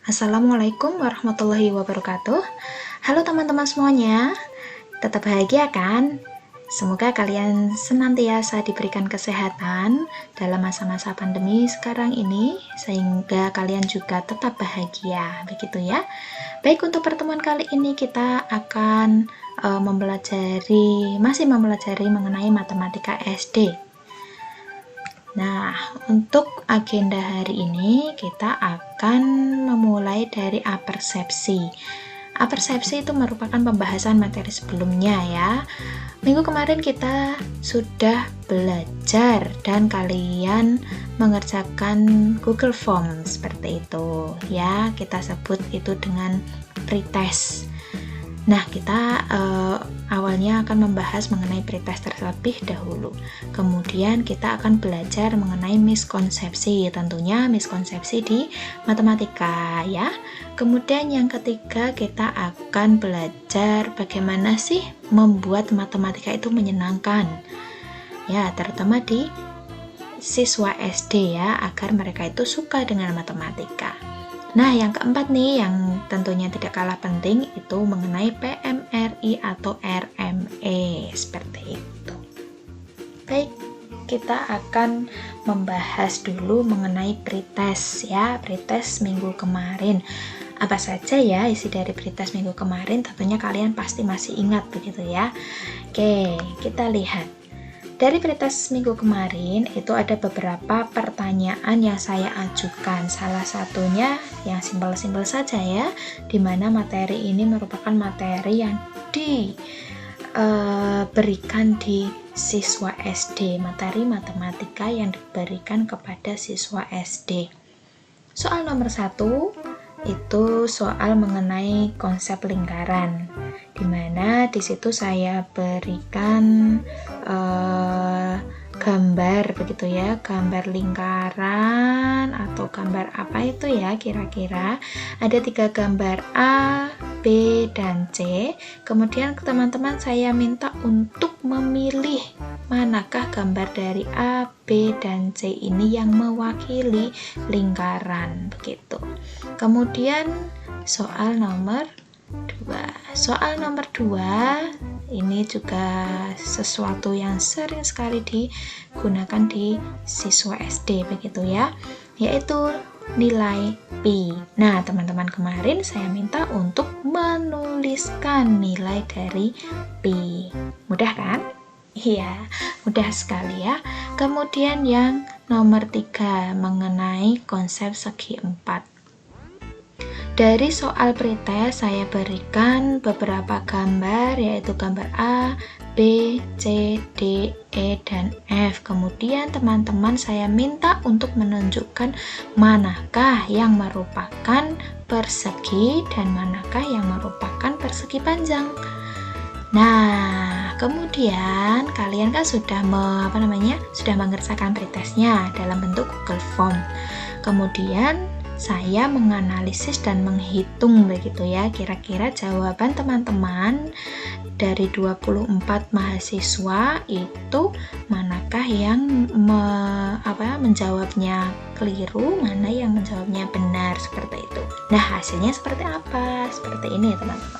Assalamualaikum warahmatullahi wabarakatuh. Halo teman-teman semuanya, tetap bahagia kan? Semoga kalian senantiasa diberikan kesehatan dalam masa-masa pandemi sekarang ini, sehingga kalian juga tetap bahagia, begitu ya. Baik, untuk pertemuan kali ini kita akan masih mempelajari mengenai matematika SD. Nah, untuk agenda hari ini kita akan memulai dari apersepsi. Apersepsi itu merupakan pembahasan materi sebelumnya ya. Minggu kemarin kita sudah belajar dan kalian mengerjakan Google Form seperti itu ya. Kita sebut itu dengan pretest. Nah, kita awalnya akan membahas mengenai pretest terlebih dahulu. Kemudian kita akan belajar mengenai miskonsepsi, tentunya miskonsepsi di matematika ya. Kemudian yang ketiga kita akan belajar bagaimana sih membuat matematika itu menyenangkan. Ya, terutama di siswa SD ya, agar mereka itu suka dengan matematika. Nah, yang keempat nih, yang tentunya tidak kalah penting, itu mengenai PMRI atau RME, seperti itu. Baik, kita akan membahas dulu mengenai pretest ya, pretest minggu kemarin. Apa saja ya isi dari pretest minggu kemarin, tentunya kalian pasti masih ingat begitu ya. Oke, kita lihat. Dari pretest minggu kemarin itu ada beberapa pertanyaan yang saya ajukan. Salah satunya yang simpel-simpel saja ya, dimana materi ini merupakan materi yang diberikan di siswa SD, materi matematika yang diberikan kepada siswa SD. Soal nomor 1 itu soal mengenai konsep lingkaran, dimana disitu saya berikan gambar begitu ya, gambar lingkaran atau gambar apa itu ya, kira-kira ada 3 gambar A, B, dan C. Kemudian teman-teman saya minta untuk memilih manakah gambar dari A, B, dan C ini yang mewakili lingkaran begitu. Kemudian soal nomor 2. Soal nomor 2 ini juga sesuatu yang sering sekali digunakan di siswa SD begitu ya, yaitu nilai pi. Nah, teman-teman kemarin saya minta untuk menuliskan nilai dari pi. Mudah kan? Iya, mudah sekali ya. Kemudian yang nomor 3 mengenai konsep segi 4. Dari soal pretest saya berikan beberapa gambar, yaitu gambar A, B, C, D, E, dan F. Kemudian teman-teman saya minta untuk menunjukkan manakah yang merupakan persegi dan manakah yang merupakan persegi panjang. Nah, kemudian kalian kan sudah mengerjakan pretestnya dalam bentuk Google Form. Kemudian saya menganalisis dan menghitung begitu ya, kira-kira jawaban teman-teman dari 24 mahasiswa itu manakah yang menjawabnya keliru, mana yang menjawabnya benar, seperti itu. Nah, hasilnya seperti apa? Seperti ini ya teman-teman.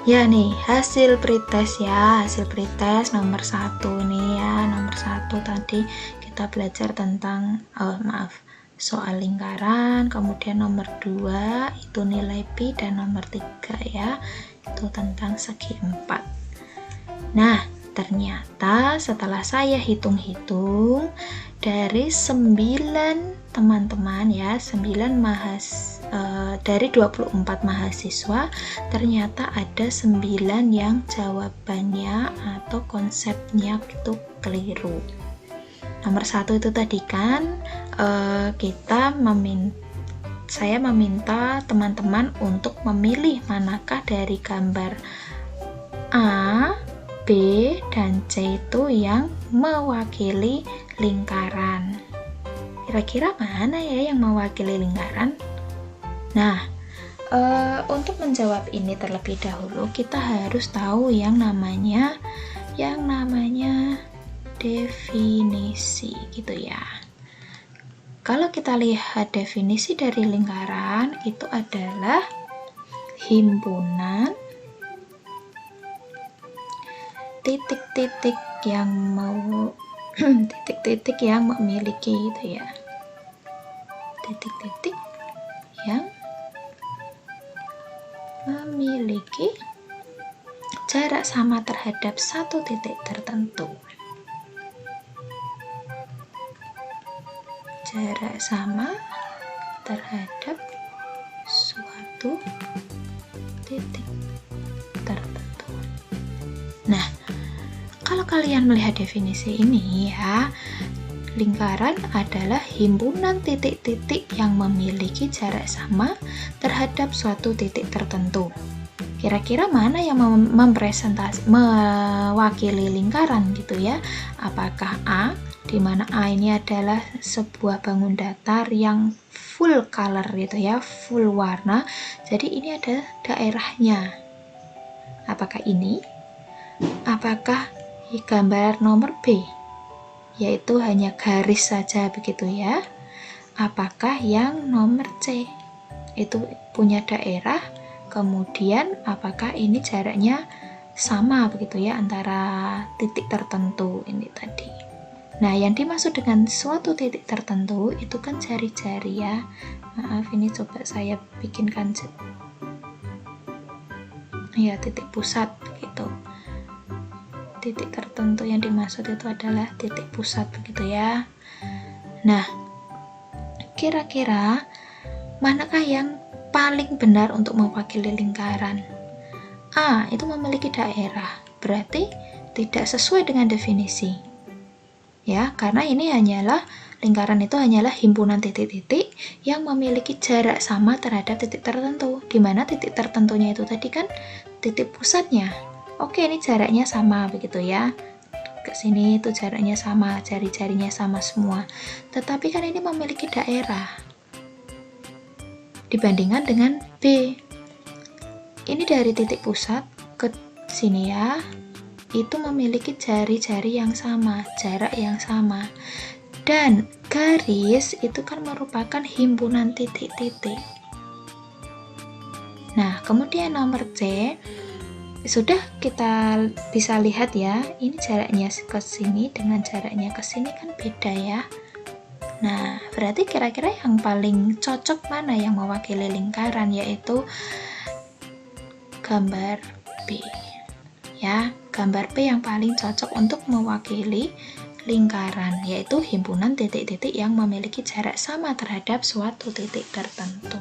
Ya nih, hasil pretest ya, hasil pretest nomor 1 nih ya, nomor 1 tadi kita belajar tentang soal lingkaran, kemudian nomor 2 itu nilai pi, dan nomor 3 ya itu tentang segi 4. Nah, ternyata setelah saya hitung-hitung dari 9 teman-teman ya, 9 dari 24 mahasiswa ternyata ada 9 yang jawabannya atau konsepnya itu keliru. Nomor 1 itu tadi kan saya meminta teman-teman untuk memilih manakah dari gambar A, B, dan C itu yang mewakili lingkaran. Kira-kira mana ya yang mewakili lingkaran? Nah, untuk menjawab ini terlebih dahulu kita harus tahu yang namanya definisi gitu ya. kalau kita lihat definisi dari lingkaran, itu adalah himpunan titik-titik yang titik-titik yang memiliki itu ya. Titik-titik yang memiliki jarak sama terhadap satu titik tertentu. Jarak sama terhadap suatu titik tertentu. Nah, kalau kalian melihat definisi ini ya, lingkaran adalah himpunan titik-titik yang memiliki jarak sama terhadap suatu titik tertentu. Kira-kira mana yang mewakili lingkaran gitu ya? Apakah A, di mana A ini adalah sebuah bangun datar yang full color gitu ya, full warna. Jadi ini ada daerahnya. Apakah ini? Apakah gambar nomor B? Yaitu hanya garis saja begitu ya. Apakah yang nomor C itu punya daerah, kemudian apakah ini jaraknya sama begitu ya antara titik tertentu ini tadi. Nah, yang dimaksud dengan suatu titik tertentu itu kan jari-jari ya. Maaf, ini coba saya bikinkan ya, titik pusat gitu. Titik tertentu yang dimaksud itu adalah titik pusat begitu ya. Nah, kira-kira manakah yang paling benar untuk mewakili lingkaran? A, itu memiliki daerah, berarti tidak sesuai dengan definisi. Ya, karena ini hanyalah lingkaran itu hanyalah himpunan titik-titik yang memiliki jarak sama terhadap titik tertentu, di mana titik tertentunya itu tadi kan titik pusatnya. Oke, ini jaraknya sama begitu ya. Ke sini itu jaraknya sama, jari-jarinya sama semua. Tetapi kan ini memiliki daerah. Dibandingkan dengan B. Ini dari titik pusat ke sini ya. Itu memiliki jari-jari yang sama, jarak yang sama. Dan garis itu kan merupakan himpunan titik-titik. Nah, kemudian nomor C, sudah kita bisa lihat ya, ini jaraknya ke sini dengan jaraknya ke sini kan beda ya. Nah, berarti kira-kira yang paling cocok mana yang mewakili lingkaran, yaitu gambar B. Ya, gambar B yang paling cocok untuk mewakili lingkaran, yaitu himpunan titik-titik yang memiliki jarak sama terhadap suatu titik tertentu.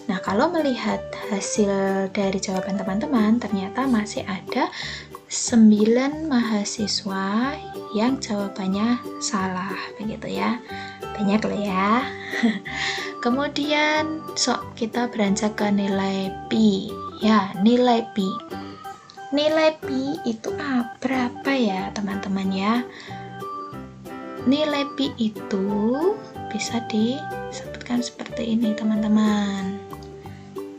Nah, kalau melihat hasil dari jawaban teman-teman, ternyata masih ada 9 mahasiswa yang jawabannya salah, begitu ya. Banyak lah ya. Kemudian, kita beranjak ke nilai pi. Ya, nilai pi. Nilai pi itu berapa ya, teman-teman ya? Nilai pi itu bisa disebutkan seperti ini, teman-teman.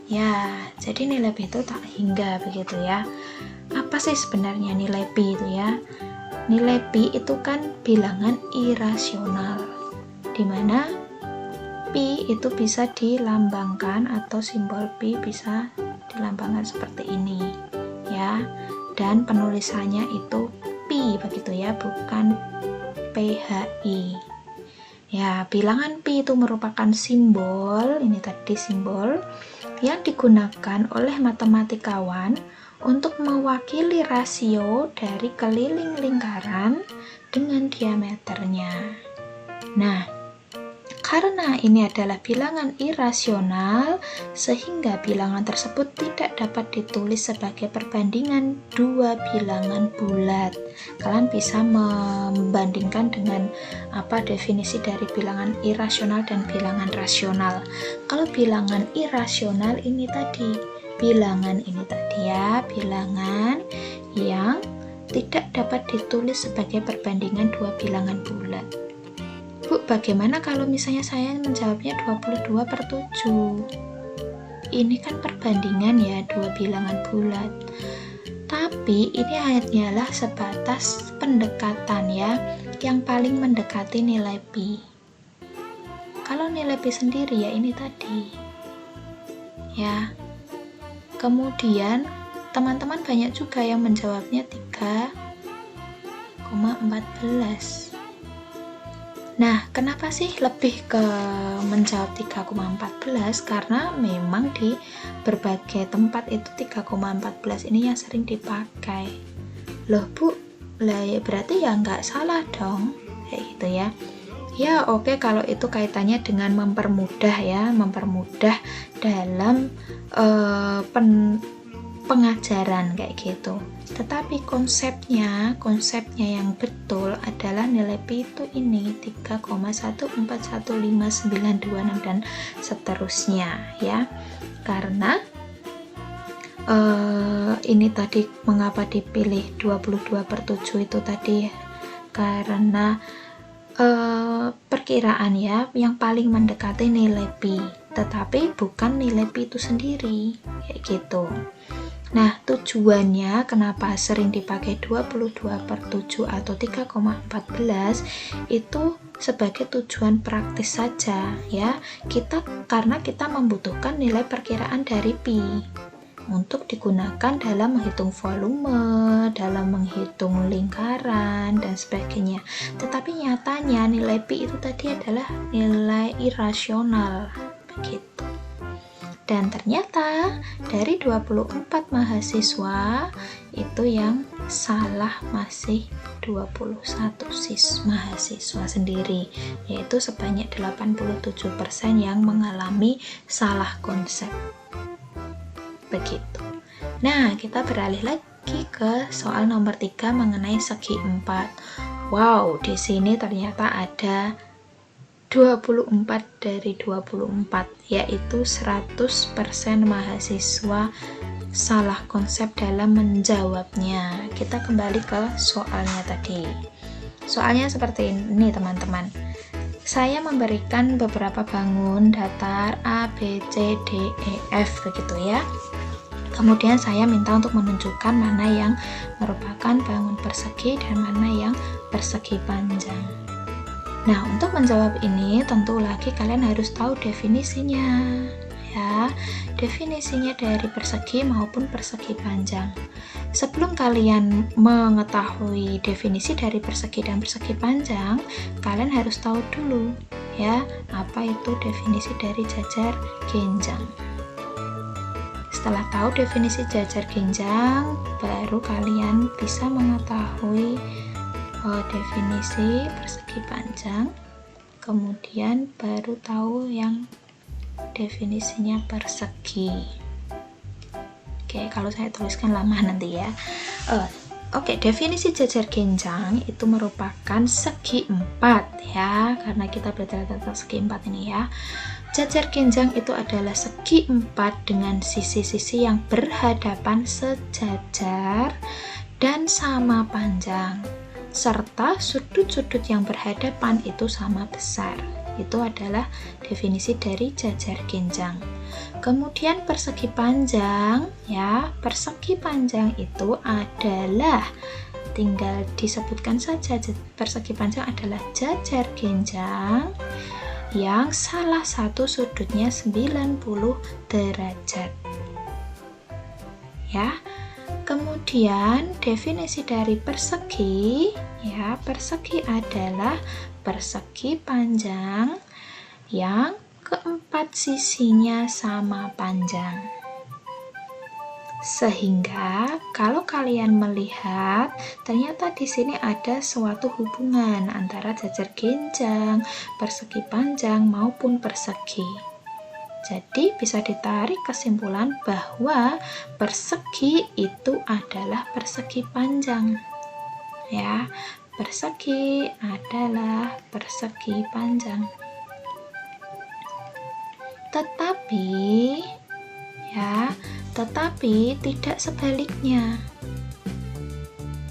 Ya, jadi nilai pi itu tak hingga begitu ya. Apa sih sebenarnya nilai pi itu ya? Nilai pi itu kan bilangan irasional, dimana pi itu bisa dilambangkan atau simbol pi bisa dilambangkan seperti ini ya. Dan penulisannya itu pi begitu ya, bukan PHI. Ya, bilangan pi itu merupakan simbol, ini tadi simbol yang digunakan oleh matematikawan untuk mewakili rasio dari keliling lingkaran dengan diameternya. Nah, karena ini adalah bilangan irasional, sehingga bilangan tersebut tidak dapat ditulis sebagai perbandingan dua bilangan bulat. Kalian bisa membandingkan dengan apa definisi dari bilangan irasional dan bilangan rasional. Kalau bilangan irasional ini tadi, bilangan yang tidak dapat ditulis sebagai perbandingan dua bilangan bulat. Bu, bagaimana kalau misalnya saya menjawabnya 22/7? Ini kan perbandingan ya, dua bilangan bulat. Tapi ini hanyalah sebatas pendekatan ya, yang paling mendekati nilai pi. Kalau nilai Pi sendiri ya ini tadi. Ya. Kemudian teman-teman banyak juga yang menjawabnya 3,14. Nah, kenapa sih lebih ke menjawab 3,14? Karena memang di berbagai tempat itu 3,14 ini yang sering dipakai. Loh Bu, lah ya berarti ya nggak salah dong, kayak gitu ya. Ya oke, kalau itu kaitannya dengan mempermudah ya, mempermudah dalam pengajaran kayak gitu. Tetapi konsepnya yang betul adalah nilai Pi itu ini 3,141596 dan seterusnya ya. Karena ini tadi mengapa dipilih 22/7 itu tadi, karena perkiraan ya yang paling mendekati nilai Pi, tetapi bukan nilai Pi itu sendiri kayak gitu. Nah, tujuannya kenapa sering dipakai 22/7 atau 3,14 itu sebagai tujuan praktis saja ya. Karena kita membutuhkan nilai perkiraan dari Pi untuk digunakan dalam menghitung volume, dalam menghitung lingkaran dan sebagainya. Tetapi nyatanya nilai Pi itu tadi adalah nilai irasional begitu. Dan ternyata dari 24 mahasiswa itu yang salah masih 21 mahasiswa sendiri, yaitu sebanyak 87% yang mengalami salah konsep. Begitu. Nah, kita beralih lagi ke soal nomor 3 mengenai segi 4. Wow, di sini ternyata ada 24 dari 24, yaitu 100% mahasiswa salah konsep dalam menjawabnya. Kita kembali ke soalnya tadi. Soalnya seperti ini teman-teman. Saya memberikan beberapa bangun datar A, B, C, D, E, F begitu ya. Kemudian saya minta untuk menunjukkan mana yang merupakan bangun persegi dan mana yang persegi panjang. Nah, untuk menjawab ini tentu lagi kalian harus tahu definisinya ya. Definisinya dari persegi maupun persegi panjang. Sebelum kalian mengetahui definisi dari persegi dan persegi panjang, kalian harus tahu dulu ya, apa itu definisi dari jajar genjang. Setelah tahu definisi jajar genjang, baru kalian bisa mengetahui definisi persegi panjang, kemudian baru tahu yang definisinya persegi. Oke, kalau saya tuliskan lama nanti ya. Oke, definisi jajar genjang itu merupakan segi 4 ya, karena kita belajar tentang segi 4 ini ya. Jajar genjang itu adalah segi 4 dengan sisi-sisi yang berhadapan sejajar dan sama panjang, serta sudut-sudut yang berhadapan itu sama besar. Itu adalah definisi dari jajar genjang. Kemudian persegi panjang ya, persegi panjang itu adalah, tinggal disebutkan saja, persegi panjang adalah jajar genjang yang salah satu sudutnya 90 derajat ya. Kemudian definisi dari persegi ya, persegi adalah persegi panjang yang keempat sisinya sama panjang. Sehingga kalau kalian melihat, ternyata di sini ada suatu hubungan antara jajar genjang, persegi panjang maupun persegi. Jadi bisa ditarik kesimpulan bahwa persegi itu adalah persegi panjang. Ya, persegi adalah persegi panjang. Tetapi tidak sebaliknya.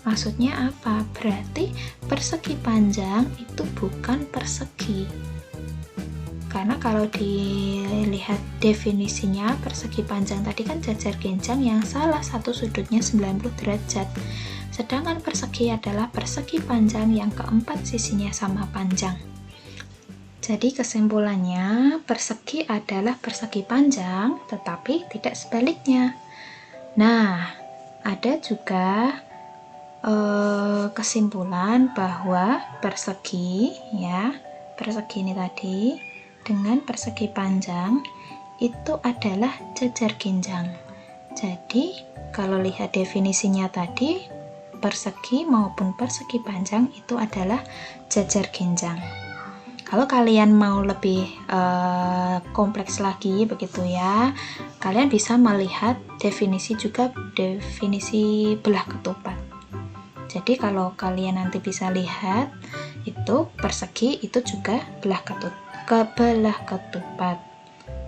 Maksudnya apa? Berarti persegi panjang itu bukan persegi. Karena kalau dilihat definisinya, persegi panjang tadi kan jajar genjang yang salah satu sudutnya 90 derajat. Sedangkan persegi adalah persegi panjang yang keempat sisinya sama panjang. Jadi kesimpulannya, persegi adalah persegi panjang, tetapi tidak sebaliknya. Nah, ada juga kesimpulan bahwa persegi, ya, persegi ini tadi dengan persegi panjang itu adalah jajar ginjang. Jadi, kalau lihat definisinya tadi, persegi maupun persegi panjang itu adalah jajar ginjang. Kalau kalian mau lebih kompleks lagi begitu ya, kalian bisa melihat definisi belah ketupat. Jadi kalau kalian nanti bisa lihat, itu persegi itu juga belah ketupat.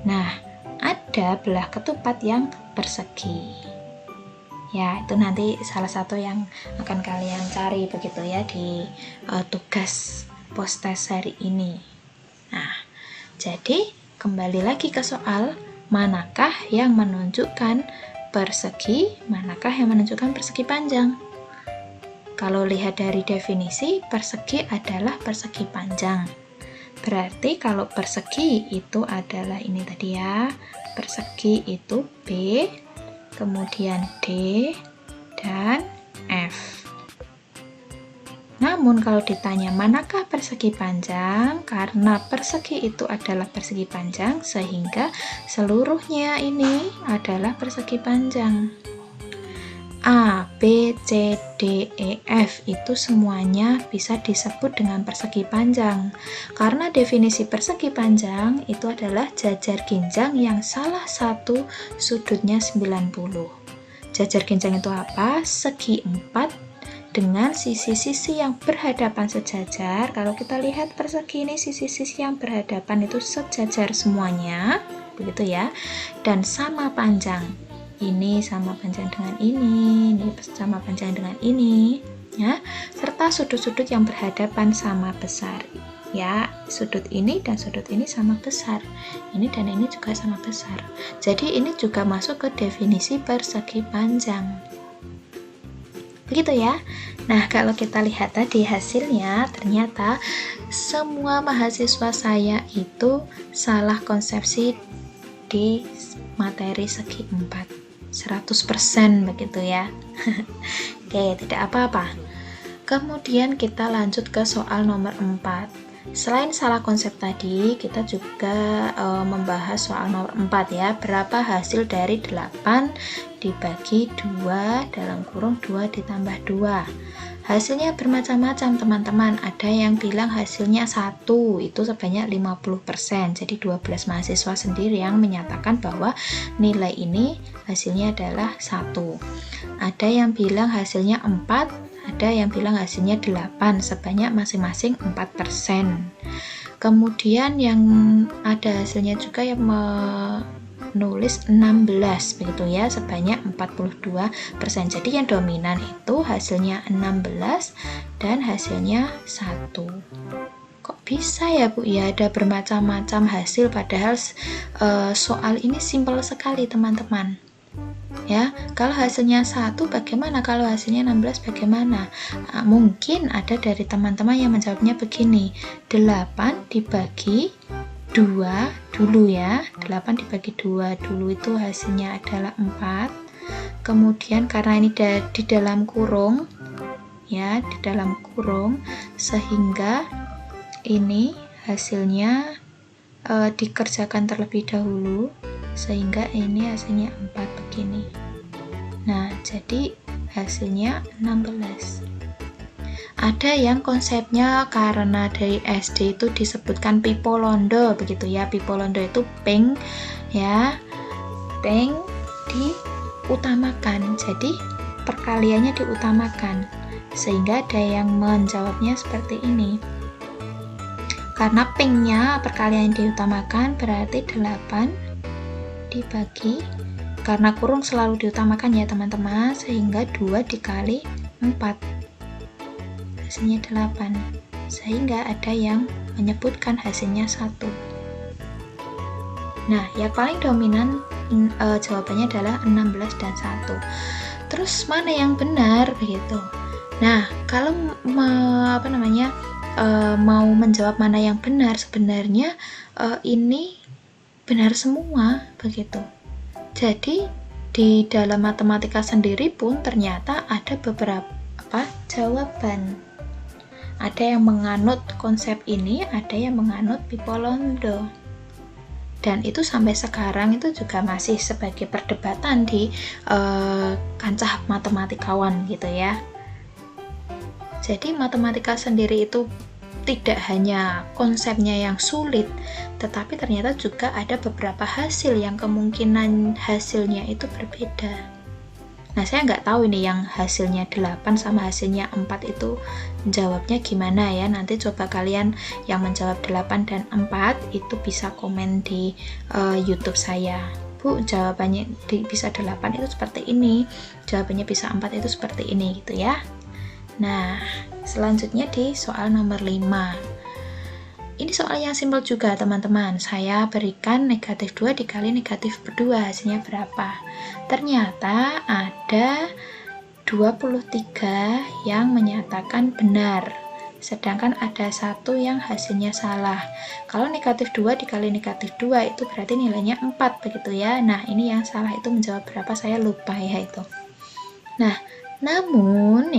Nah, ada belah ketupat yang persegi. Ya, itu nanti salah satu yang akan kalian cari begitu ya di tugas post-test hari ini. Nah, jadi kembali lagi ke soal, manakah yang menunjukkan persegi, manakah yang menunjukkan persegi panjang? Kalau lihat dari definisi, persegi adalah persegi panjang. Berarti kalau persegi itu adalah ini tadi ya, persegi itu B, kemudian D, dan F. Namun kalau ditanya manakah persegi panjang, karena persegi itu adalah persegi panjang, sehingga seluruhnya ini adalah persegi panjang. A, B, C, D, E, F itu semuanya bisa disebut dengan persegi panjang. Karena definisi persegi panjang itu adalah jajar ginjang yang salah satu sudutnya 90. Jajar ginjang itu apa? Segi 4 dengan sisi-sisi yang berhadapan sejajar. Kalau kita lihat persegi ini, sisi-sisi yang berhadapan itu sejajar semuanya, begitu ya, dan sama panjang. Ini sama panjang dengan ini sama panjang dengan ini, ya, serta sudut-sudut yang berhadapan sama besar, ya, sudut ini dan sudut ini sama besar, ini dan ini juga sama besar. Jadi ini juga masuk ke definisi persegi panjang, begitu ya. Nah, kalau kita lihat tadi hasilnya, ternyata semua mahasiswa saya itu salah konsepsi di materi segi 4. 100% begitu ya. Oke, tidak apa-apa. Kemudian kita lanjut ke soal nomor 4. Selain salah konsep tadi, kita juga membahas soal nomor 4 ya. Berapa hasil dari 8 dibagi 2 dalam kurung 2 ditambah 2. Hasilnya bermacam-macam teman-teman. Ada yang bilang hasilnya 1, itu sebanyak 50%. Jadi 12 mahasiswa sendiri yang menyatakan bahwa nilai ini hasilnya adalah 1. Ada yang bilang hasilnya 4, ada yang bilang hasilnya 8, sebanyak masing-masing 4%. Kemudian yang ada hasilnya juga yang menulis 16 begitu ya, sebanyak 42%. Jadi yang dominan itu hasilnya 16 dan hasilnya 1. Kok bisa ya Bu ya ada bermacam-macam hasil, padahal soal ini simpel sekali teman-teman. Ya, kalau hasilnya 1 bagaimana, kalau hasilnya 16 bagaimana? Nah, mungkin ada dari teman-teman yang menjawabnya begini, 8 dibagi 2 dulu ya, 8 dibagi 2 dulu itu hasilnya adalah 4. Kemudian karena ini di dalam kurung ya, di dalam kurung, sehingga ini hasilnya dikerjakan terlebih dahulu, sehingga ini hasilnya 4 begini. Nah, jadi hasilnya 16. Ada yang konsepnya karena dari SD itu disebutkan pipolondo begitu ya. Pipolondo itu peng ya, peng diutamakan, jadi perkaliannya diutamakan, sehingga ada yang menjawabnya seperti ini. Karena pengnya perkalian diutamakan, berarti 8 dibagi, karena kurung selalu diutamakan ya teman-teman, sehingga 2 dikali 4 hasilnya 8, sehingga ada yang menyebutkan hasilnya 1. Nah, yang paling dominan jawabannya adalah 16 dan 1. Terus mana yang benar begitu? Nah, kalau mau menjawab mana yang benar, sebenarnya ini benar semua begitu. Jadi di dalam matematika sendiri pun ternyata ada beberapa jawaban. Ada yang menganut konsep ini, ada yang menganut Pipolondo. Dan itu sampai sekarang itu juga masih sebagai perdebatan di kancah matematikawan gitu ya. Jadi matematika sendiri itu tidak hanya konsepnya yang sulit, tetapi ternyata juga ada beberapa hasil yang kemungkinan hasilnya itu berbeda. Nah, saya nggak tahu ini yang hasilnya 8 sama hasilnya 4 itu jawabnya gimana ya. Nanti coba kalian yang menjawab 8 dan 4 itu bisa komen di YouTube saya. Bu, jawabannya bisa 8 itu seperti ini, jawabannya bisa 4 itu seperti ini gitu ya. Nah, selanjutnya di soal nomor 5. Ini soal yang simpel juga teman-teman. Saya berikan negatif 2 dikali negatif 2, hasilnya berapa? Ternyata ada 23 yang menyatakan benar, sedangkan ada 1 yang hasilnya salah. Kalau negatif 2 dikali negatif 2 itu berarti nilainya 4 begitu ya. Nah, ini yang salah itu menjawab berapa, saya lupa ya itu. Nah, namun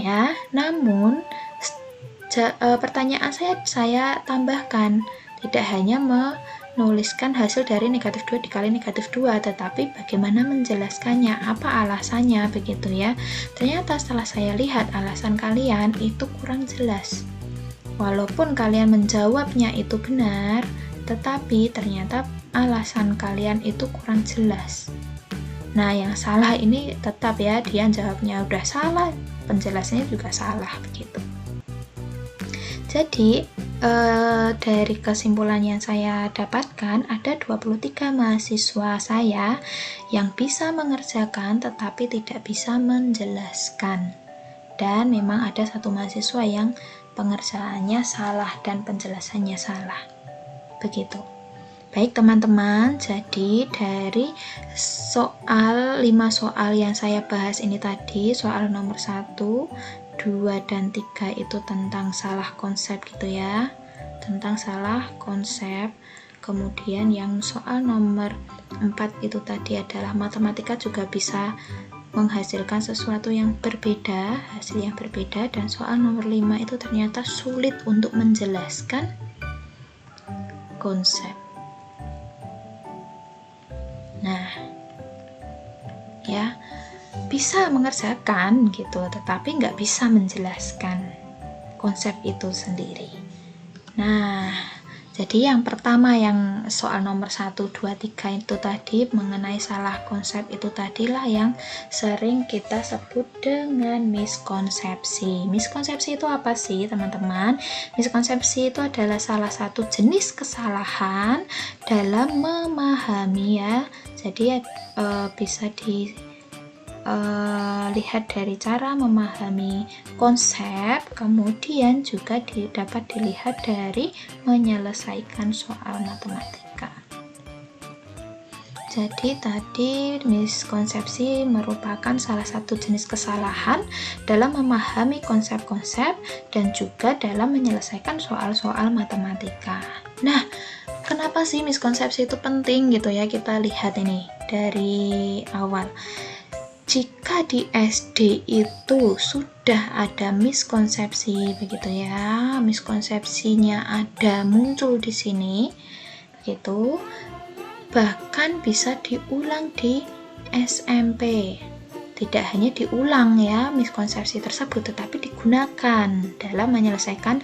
pertanyaan saya tambahkan, tidak hanya menuliskan hasil dari negatif 2 dikali negatif 2, tetapi bagaimana menjelaskannya, apa alasannya begitu ya. Ternyata setelah saya lihat alasan kalian itu kurang jelas. Walaupun kalian menjawabnya itu benar, tetapi ternyata alasan kalian itu kurang jelas. Nah, yang salah ini tetap ya, dia jawabnya udah salah, penjelasannya juga salah begitu. Jadi dari kesimpulan yang saya dapatkan, ada 23 mahasiswa saya yang bisa mengerjakan tetapi tidak bisa menjelaskan, dan memang ada 1 mahasiswa yang pengerjaannya salah dan penjelasannya salah begitu. Baik teman-teman, jadi dari 5 soal yang saya bahas ini tadi, soal nomor 1, 2 dan 3 itu tentang salah konsep gitu ya, tentang salah konsep. Kemudian yang soal nomor 4 itu tadi adalah matematika juga bisa menghasilkan sesuatu yang berbeda, hasil yang berbeda. Dan soal nomor 5 itu ternyata sulit untuk menjelaskan konsep. Nah, ya, bisa mengerjakan gitu, tetapi nggak bisa menjelaskan konsep itu sendiri. Nah, jadi yang pertama yang soal nomor 1, 2, 3 itu tadi mengenai salah konsep itu tadilah yang sering kita sebut dengan miskonsepsi. Miskonsepsi itu apa sih teman-teman? Miskonsepsi itu adalah salah satu jenis kesalahan dalam memahami ya. Jadi bisa lihat dari cara memahami konsep, kemudian juga dapat dilihat dari menyelesaikan soal matematika. Jadi tadi miskonsepsi merupakan salah satu jenis kesalahan dalam memahami konsep-konsep dan juga dalam menyelesaikan soal-soal matematika. Nah, kenapa sih miskonsepsi itu penting gitu ya? Kita lihat ini dari awal. Jika di SD itu sudah ada miskonsepsi begitu ya, miskonsepsinya ada muncul di sini begitu, bahkan bisa diulang di SMP. Tidak hanya diulang ya miskonsepsi tersebut, tetapi digunakan dalam menyelesaikan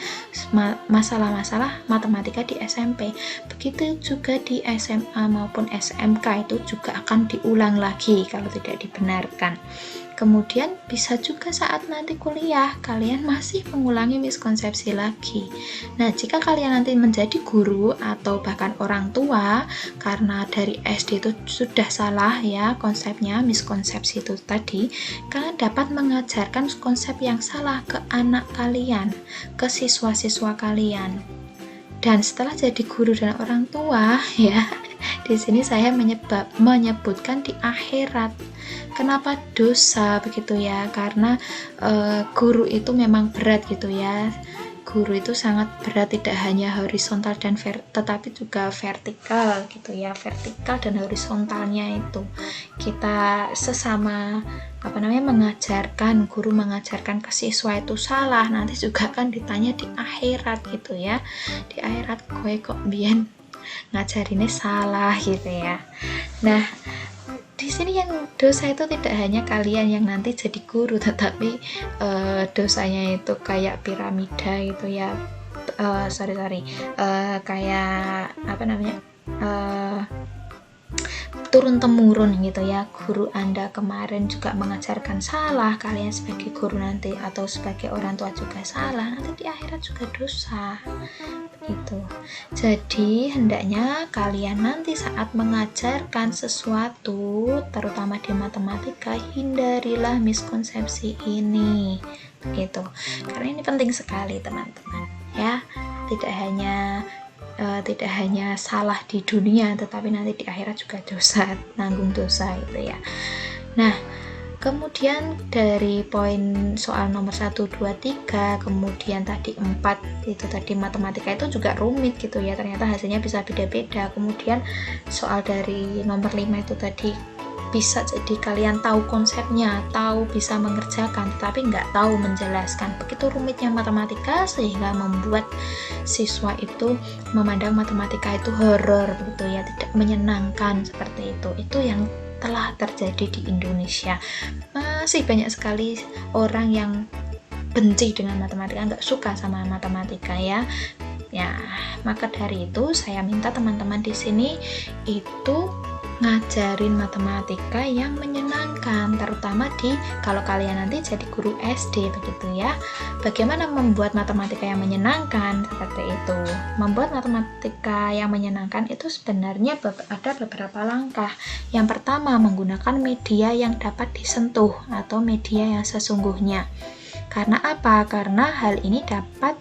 masalah-masalah matematika di SMP. Begitu juga di SMA maupun SMK itu juga akan diulang lagi kalau tidak dibenarkan. Kemudian bisa juga saat nanti kuliah kalian masih mengulangi miskonsepsi lagi. Nah, jika kalian nanti menjadi guru atau bahkan orang tua, karena dari SD itu sudah salah ya konsepnya, miskonsepsi itu tadi, kalian dapat mengajarkan konsep yang salah ke anak kalian, ke siswa-siswa kalian. Dan setelah jadi guru dan orang tua ya, di sini saya menyebutkan di akhirat. Kenapa dosa begitu ya? Karena guru itu memang berat gitu ya. guru itu sangat berat, tidak hanya horizontal dan tetapi juga vertikal gitu ya. Vertikal dan horizontalnya itu kita sesama mengajarkan, guru mengajarkan ke siswa itu salah, nanti juga kan ditanya di akhirat gitu ya. Di akhirat kowe kok biyen ngajarinnya salah gitu ya. Nah, di sini yang dosa itu tidak hanya kalian yang nanti jadi guru, tetapi dosanya itu kayak piramida gitu ya. Kayak turun temurun gitu ya. Guru Anda kemarin juga mengajarkan salah, kalian sebagai guru nanti atau sebagai orang tua juga salah, nanti di akhirat juga dosa gitu. Jadi hendaknya kalian nanti saat mengajarkan sesuatu, terutama di matematika, hindarilah miskonsepsi ini gitu, karena ini penting sekali teman-teman ya. Tidak hanya salah di dunia, tetapi nanti di akhirat juga dosa, nanggung dosa gitu ya. Nah, kemudian dari poin soal nomor 1, 2, 3, kemudian tadi 4 itu tadi matematika itu juga rumit gitu ya, ternyata hasilnya bisa beda-beda. Kemudian soal dari nomor 5 itu tadi bisa jadi kalian tahu konsepnya, tahu bisa mengerjakan, tetapi nggak tahu menjelaskan. Begitu rumitnya matematika sehingga membuat siswa itu memandang matematika itu horor begitu ya, tidak menyenangkan seperti itu. Itu yang telah terjadi di Indonesia. Masih banyak sekali orang yang benci dengan matematika, nggak suka sama matematika ya. Maka dari itu saya minta teman-teman di sini itu ngajarin matematika yang menyenangkan, terutama kalau kalian nanti jadi guru SD begitu ya. Bagaimana membuat matematika yang menyenangkan? Seperti itu. Membuat matematika yang menyenangkan itu sebenarnya ada beberapa langkah. Yang pertama, menggunakan media yang dapat disentuh atau media yang sesungguhnya. Karena apa? Karena hal ini dapat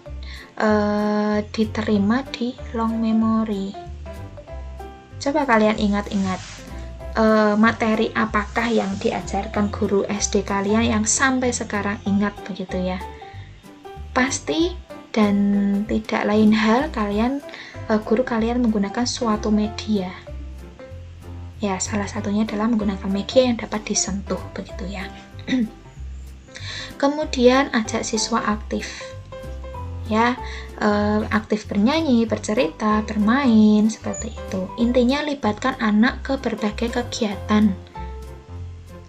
diterima di long memory. Coba kalian ingat-ingat, materi apakah yang diajarkan guru SD kalian yang sampai sekarang ingat begitu ya? Pasti dan tidak lain hal guru kalian menggunakan suatu media. Ya, salah satunya adalah menggunakan media yang dapat disentuh begitu ya. Kemudian ajak siswa aktif. Ya, aktif bernyanyi, bercerita, bermain, seperti itu. Intinya libatkan anak ke berbagai kegiatan.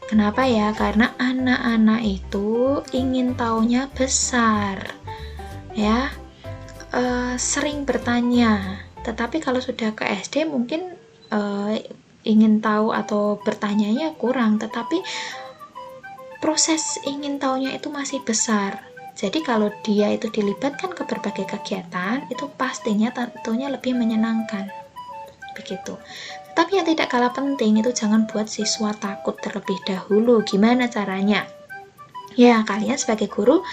Kenapa ya? Karena anak-anak itu ingin taunya besar, ya, sering bertanya. Tetapi kalau sudah ke SD mungkin ingin tahu atau bertanyanya kurang, tetapi proses ingin taunya itu masih besar. Jadi kalau dia itu dilibatkan ke berbagai kegiatan, itu pastinya tentunya lebih menyenangkan. Begitu. Tapi yang tidak kalah penting itu jangan buat siswa takut terlebih dahulu. Gimana caranya? Ya, kalian sebagai guru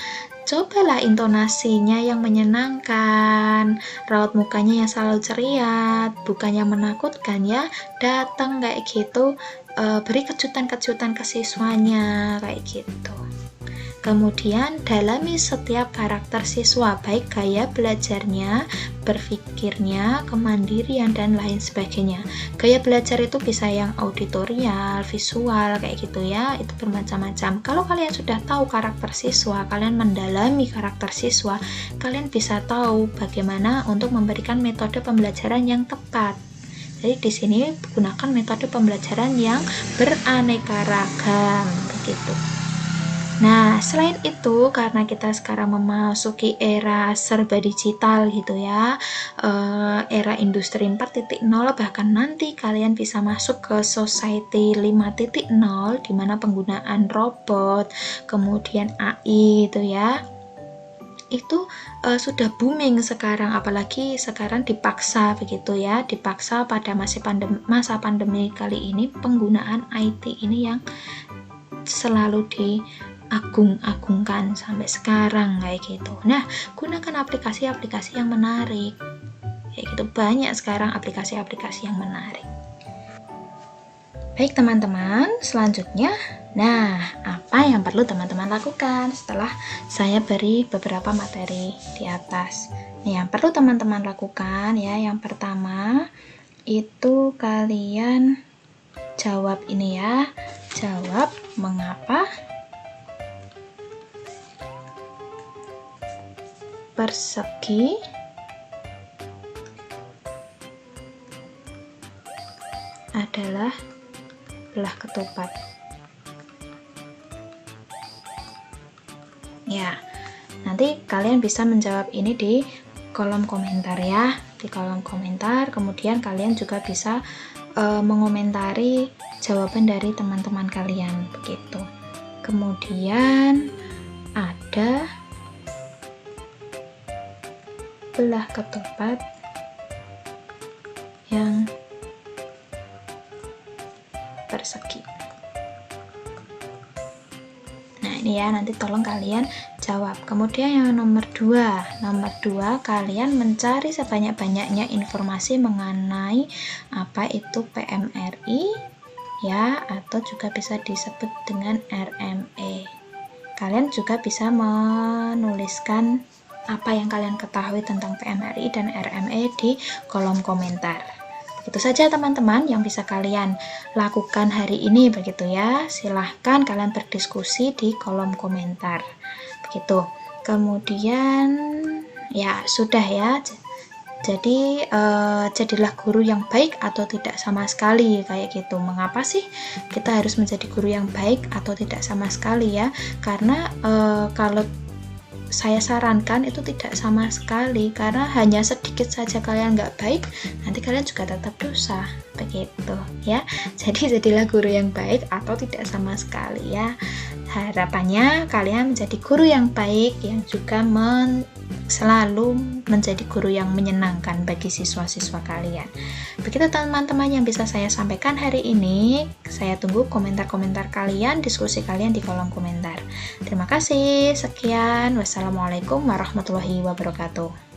cobalah intonasinya yang menyenangkan, raut mukanya yang selalu ceria, bukannya menakutkan ya. Datang kayak gitu, beri kejutan-kejutan ke siswanya kayak gitu. Kemudian dalami setiap karakter siswa, baik gaya belajarnya, berpikirnya, kemandirian, dan lain sebagainya. Gaya belajar itu bisa yang auditorial, visual, kayak gitu ya, itu bermacam-macam. Kalau kalian sudah tahu karakter siswa, kalian mendalami karakter siswa, kalian bisa tahu bagaimana untuk memberikan metode pembelajaran yang tepat. Jadi di sini gunakan metode pembelajaran yang beraneka ragam, begitu. Nah, selain itu, karena kita sekarang memasuki era serba digital gitu ya, era industri 4.0, bahkan nanti kalian bisa masuk ke society 5.0, di mana penggunaan robot, kemudian AI gitu ya, itu sudah booming sekarang, apalagi sekarang dipaksa begitu ya, dipaksa pada masa pandemi kali ini, penggunaan IT ini yang selalu diagung-agungkan sampai sekarang kayak gitu. Nah, gunakan aplikasi-aplikasi yang menarik kayak gitu. Banyak sekarang aplikasi-aplikasi yang menarik. Baik teman-teman, selanjutnya, nah apa yang perlu teman-teman lakukan setelah saya beri beberapa materi di atas? Nah, yang perlu teman-teman lakukan ya, yang pertama itu kalian jawab ini ya, jawab mengapa persegi adalah belah ketupat. Ya, nanti kalian bisa menjawab ini di kolom komentar ya, di kolom komentar. Kemudian kalian juga bisa mengomentari jawaban dari teman-teman kalian begitu. Kemudian ada belah ketupat yang persegi. Nah ini ya, nanti tolong kalian jawab. Kemudian yang nomor 2 kalian mencari sebanyak-banyaknya informasi mengenai apa itu PMRI ya, atau juga bisa disebut dengan RME. Kalian juga bisa menuliskan apa yang kalian ketahui tentang PMRI dan RME di kolom komentar. Itu saja teman-teman yang bisa kalian lakukan hari ini begitu ya. Silahkan kalian berdiskusi di kolom komentar begitu. Kemudian ya sudah ya. Jadi jadilah guru yang baik atau tidak sama sekali kayak gitu. Mengapa sih kita harus menjadi guru yang baik atau tidak sama sekali ya? Karena kalau saya sarankan itu tidak sama sekali, karena hanya sedikit saja kalian nggak baik, nanti kalian juga tetap dosa begitu ya. Jadi jadilah guru yang baik atau tidak sama sekali ya. Harapannya kalian menjadi guru yang baik yang juga selalu menjadi guru yang menyenangkan bagi siswa-siswa kalian. Begitu teman-teman yang bisa saya sampaikan hari ini. Saya tunggu komentar-komentar kalian, diskusi kalian di kolom komentar. Terima kasih, sekian. Wassalamualaikum warahmatullahi wabarakatuh.